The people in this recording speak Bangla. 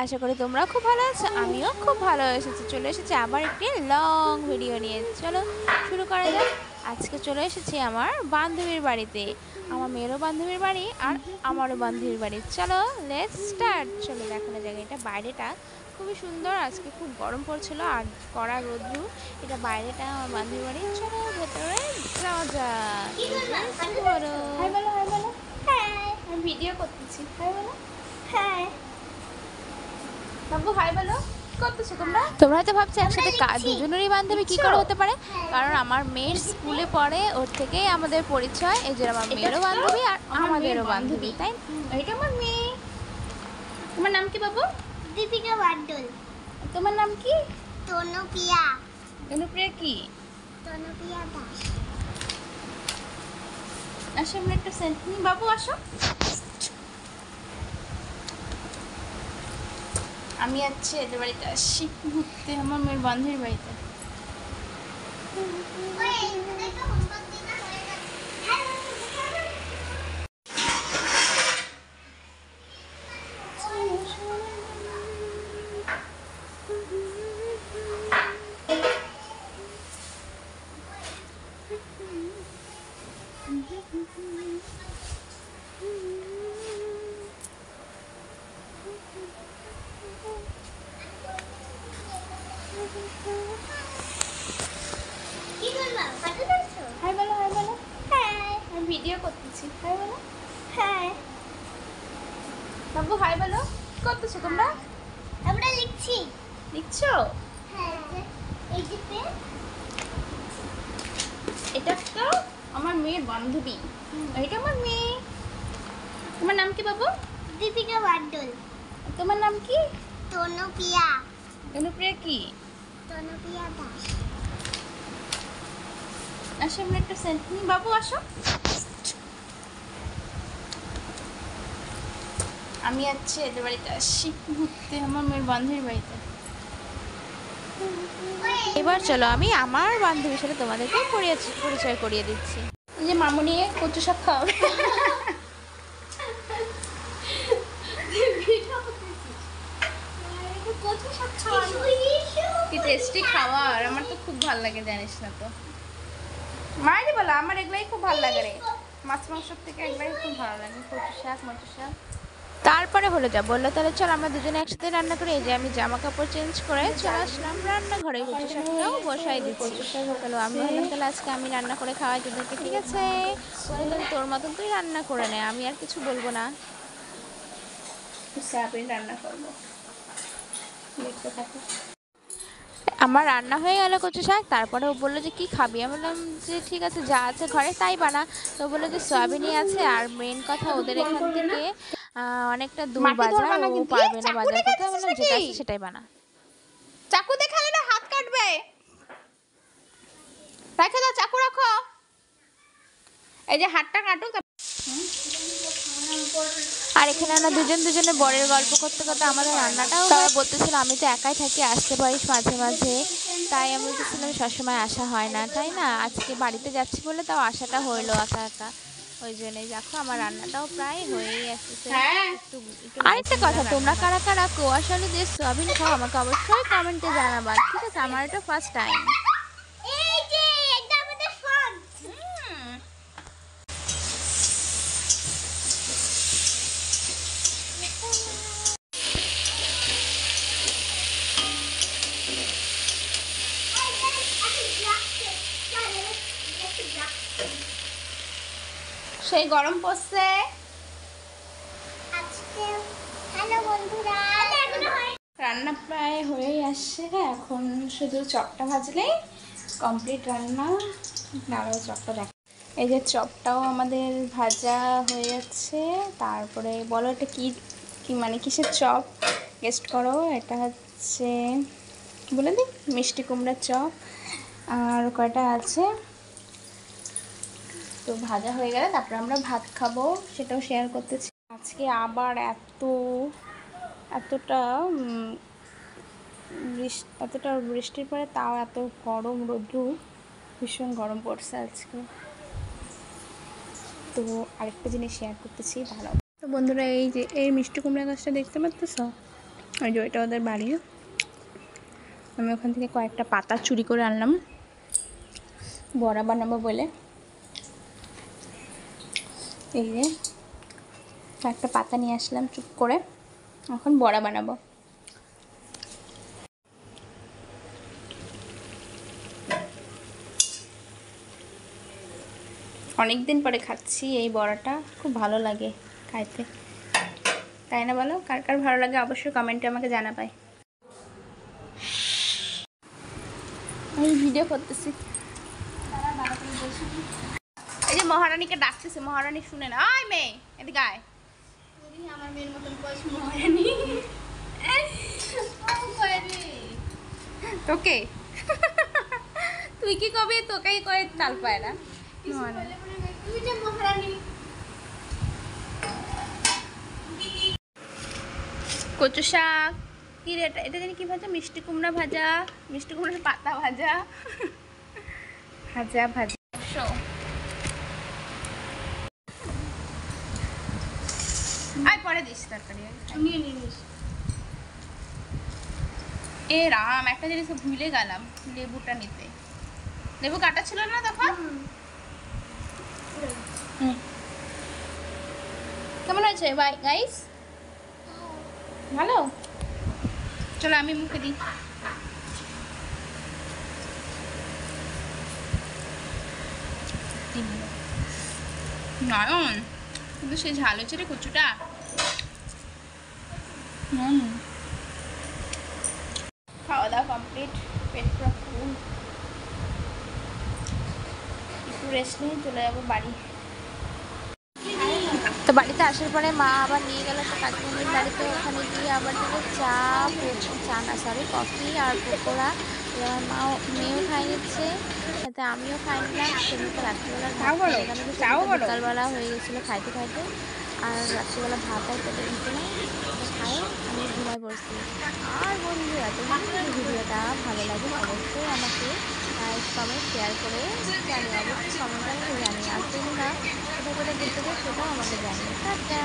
আশা করি তোমরা খুব ভালো আছো, আমিও খুব ভালো চলে এসেছি আবার একটি লং ভিডিও নিয়ে। চলো শুরু করা যাক। আজকে চলে এসেছি আমার বান্ধবীর বাড়িতে, আমার মেয়েরও বান্ধবীর বাড়ি আর আমারও বান্ধবীর বাড়ি। চলো লেটস স্টার্ট। চলো দেখানো যাক। এটা বাইরেটা খুবই সুন্দর, আজকে খুব গরম পড়ছিল আর কড়া রোদ্রু। এটা বাইরেটা আমার বান্ধবীর বাড়ি। চলো ভেতরে যাওয়া যাক। হাই বলো, হাই বলো। হ্যাঁ, আমি ভিডিও করতেছি। হাই বলো। হ্যাঁ বাবু, হাই বলো। করতেছো তোমরা? তোমরা হয়তো ভাবছো একসাথে দুজনেরই বান্ধবী কি করে হতে পারে, কারণ আমার মেয়ের স্কুলে পড়ে, ওর থেকেই আমাদের পরিচয়। এই যে আমার মেয়েরও বান্ধবী আর আমাদেরও বান্ধবী, তাই? এটা আমার মেয়ে। তোমার নাম কি বাবু? দীপিকা বাড্ডল। তোমার নাম কি? তনুপ্রিয়া। তনুপ্রিয়া কি? তনুপ্রিয়া দাস। আসো আমরা একটা সেলফি নিই। বাবু আসো। আমি আছি এদের বাড়িতে, আসছি ঘুরতে, আমার মেয়ের বান্ধবীর বাড়িতে। হাই বলো, হাই বলো। হ্যাঁ, আমি ভিডিও করতেছি। হাই বলো। হ্যাঁ বাবু, হাই বলো। করতেছো তোমরা? আমরা লিখছি। লিখছো? হ্যাঁ, এই যে পেন। এটা তো আমার মেয়ের বান্ধবী, এটা আমার মেয়ে। তোমার নাম কি বাবু? দীপিকা বাড্ডল। তোমার নাম কি? তনুপ্রিয়া। তনুপ্রিয়া কি? তনুপ্রিয়া দাস। আসো আমরা একটা সেলফি নিই। বাবু আসো। আমি আছি এদের বাড়িতে, আসছি ঘুরতে, আমার মেয়ের বান্ধবীর বাড়িতে। এবার চলো আমি আমার বান্ধবীর সাথে তোমাদেরকে পরিচয় করিয়ে দিচ্ছি। এই যে মামুনি কচু শাক খাওয়াবে। কি টেস্টি খাবার, আমার তো খুব ভালো লাগে, জানিস না তো? মায়েরই বলো, আমার এগুলাই খুব ভালো লাগে রে, মাছ মাংসের থেকে এগুলাই খুব ভালো লাগে, কচু শাক মচু শাক। তারপরে হলো যা বললো, তাহলে চল আমরা দুজনে একসাথে রান্না করি। এই যে আমি জামা কাপড় চেঞ্জ করে চলে আসলাম রান্নাঘরে, কচু শাকটাও বসাই দিচ্ছি। চলো আমি বললাম তাহলে আজকে আমি রান্না করে খাওয়াই তোদেরকে, ঠিক আছে? তাহলে তোর মতন তুই রান্না করে নে, আমি আর কিছু বলবো না, আমি রান্না করবো। দেখতে থাকো। আমার রান্না হয়ে গেল কচু শাক। তারপরে ও বললো যে কি খাবি, আমি বললাম যে ঠিক আছে যা আছে ঘরে তাই বানা। তো বললো যে সয়াবিনই আছে, আর মেন কথা ওদের এখান থেকে অনেকটা দূর বাজার, ও পারবে না বাজার করতে। আমি বললাম যেটা আছে সেটাই বানা। চাকু দেখালে না হাত কাটবে, রেখে দাও, চাকু রাখো। এই যে হাতটা কাটুক। আর এখানে আমরা দুজনে বরের গল্প করতে করতে আমাদের রান্নাটাও বলতেছিল আমি তো একাই থাকি, আসতে পারিস মাঝে মাঝে। তাই আমি বলতেছিলাম সবসময় আসা হয় না, তাই না? আজকে বাড়িতে যাচ্ছি বলে তাও আসাটা হইলো একা একা, ওই জন্যই। দেখো আমার রান্নাটাও প্রায় হয়েই আসতেছে। আরেকটা কথা, তোমরা কারা কারা কোয়াশ আলু দিয়ে সয়াবিন খাও আমাকে অবশ্যই কমেন্টে জানাবা, ঠিক আছে? আমার এটা ফার্স্ট টাইম। এই যে এটা আমাদের ফোন। সেই গরম পড়ছে। হ্যালো বন্ধুরা, রান্না প্রায় হয়েই আসছে, এখন শুধু চপটা ভাজলেই কমপ্লিট রান্না। দাঁড়াও চপটা দেখ। এই যে চপটাও আমাদের ভাজা হয়ে যাচ্ছে। তারপরে বলো এটা কি কি মানে কিসের চপ, গেস্ট করো। এটা হচ্ছে বলে দিই, মিষ্টি কুমড়ার চপ। আর কয়টা আছে, তো ভাজা হয়ে গেলে তারপরে আমরা ভাত খাবো, সেটাও শেয়ার করতেছি। আজকে আবার এতটা বৃষ্টির পরে তাও এত গরম, রোদ্রু ভীষণ গরম পড়ছে আজকে। তো আরেকটা জিনিস শেয়ার করতেছি, দাঁড়াও। তো বন্ধুরা, এই যে এই মিষ্টি কুমড়া গাছটা দেখতে পাচ্ছ, ওই যে ওইটা ওদের বাড়ি। আমি ওখান থেকে কয়েকটা পাতা চুরি করে আনলাম বড়া বানাবো বলে। এই যে কয়েকটা পাতা নিয়ে আসলাম চুপ করে, এখন বড়া বানাবো। অনেক দিন পরে খাচ্ছি এই বড়াটা, খুব ভালো লাগে খাইতে, তাই না বলো? কার কার ভালো লাগে অবশ্যই কমেন্টে আমাকে জানাবে। আমি ভিডিও করতেছি। এই যে মহারানীকে ডাকতেছে, মহারানী শুনে না। আয় মেয়ে, এদিকে আয়। আমার মেয়ের মতন বয়স মহারানী। তোকে তুই কি কবি? তোকেই কয়ে চাল পায় না। কচু শাক কি রে? এটা জানি কি ভাজা? মিষ্টি কুমড়া ভাজা, মিষ্টি কুমড়ার পাতা ভাজা, ভাজা ভাজা। আয় পরে দিস তরকারি, নিয়ে নিস। এ রাম, একটা জিনিস ভুলে গেলাম, লেবুটা নিতে। লেবু কাটা ছিল না তখন? কেমন আছে বাই গাইস? ভালো? চলো আমি মুখে দিই। নয়ন কিন্তু সে ঝাল হয়েছে রে কচুটা। খাওয়া দাওয়া কমপ্লিট, পেট পুরো ফুল। একটু রেস্ট নিয়ে চলে যাবো বাড়ি। তো বাড়িতে আসার পরে মা আবার নিয়ে গেল একটা কাকিমণির বাড়িতে, ওখানে গিয়ে আবার দিল চা না সরি কফি আর পকোড়া। এবার মাও মেয়েও খাই নিচ্ছে, সাথে আমিও খাই নিলাম। সেদিনকে রাত্রিবেলা বিকালবেলা হয়ে গেছিলো খাইতে খাইতে, আর রাত্রিবেলা ভাত আর পেটে দিতে না খাই আমি ঘুমাই পড়ছি। আর বন্ধুরা তোমাদের ভিডিওটা ভালো লাগে অবশ্যই আমাকে লাইক কমেন্ট শেয়ার করে জানিয়ে, অবশ্যই কমেন্ট করে জানিয়ে। আর তোমরা কোথায় কোথায় ঘুরতে যাও সেটাও আমাকে জানিয়ে। টাটা।